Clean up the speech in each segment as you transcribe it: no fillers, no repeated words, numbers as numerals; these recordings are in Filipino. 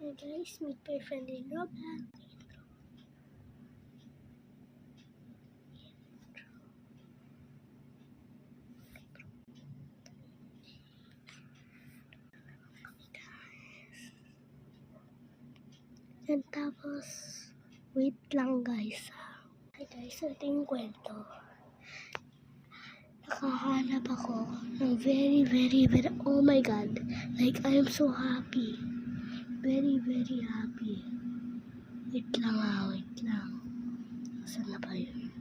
Hi guys, meet my friend in Roblox. And tapos, wait lang guys. Hi guys, ito yung kwento. Nakahanap ako ng very, oh my god. Like, I am so happy. Very, happy. Wait lang. Asan na ba yun?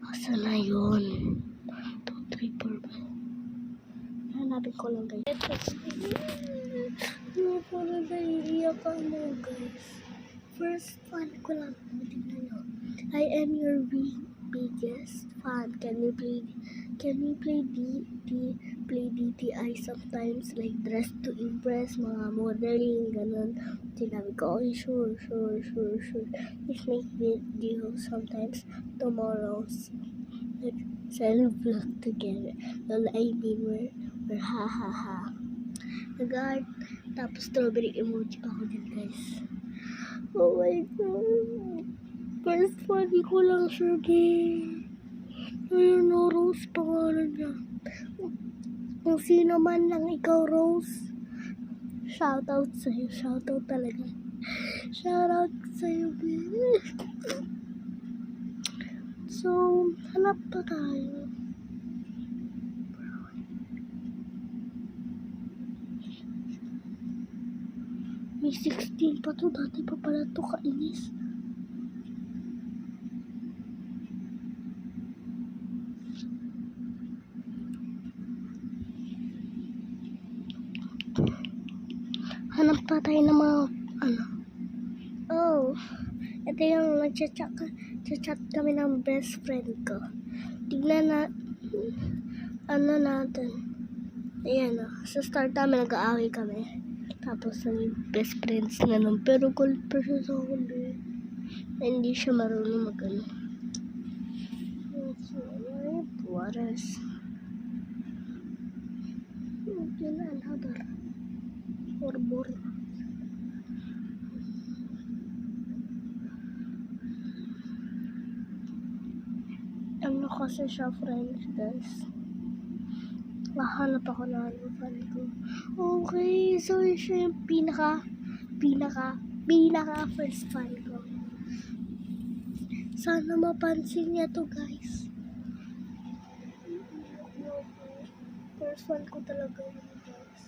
Asan na yun? 2, 3, 4. Hanapin ko lang guys. Parang naiiyak ka mo guys. First fan ko lang. Tingnan nyo. I am your biggest fan. Can we play DTI sometimes, like Dress to Impress, mga modeling, ganun. Sinabi ko, okay, sure. Let's make video sometimes tomorrow's self-vlog together. Well, I mean, we're ha. Nag-art, tapos strawberry emoji pa ako din guys. Oh my god. First funny ko lang siya, ayun o, Rose pangalan niya. Kung sino man lang ikaw, Rose, shoutout sa'yo. Shoutout talaga. Shoutout sa'yo, babe. So, hanap pa tayo. May 16 pa to. Dati pa pala to, kainis. Hanap pa tayo ng mga, Oh, ito yung nag-chat kami ng best friend ko. Tignan na, natin. Ayan o, sa start namin nag-aaway kami. Tapos naging best friends na nun. Pero gold pa siya sa huli. Hindi siya marunong mag-ano. Waters. Yun na, another. Borbor. Ano kasi siya, friends, guys. Mahanap ako na fan ko. Okay, so siya yung pinaka first fan ko. Sana mapansin niya to guys. First fan ko talaga yun guys.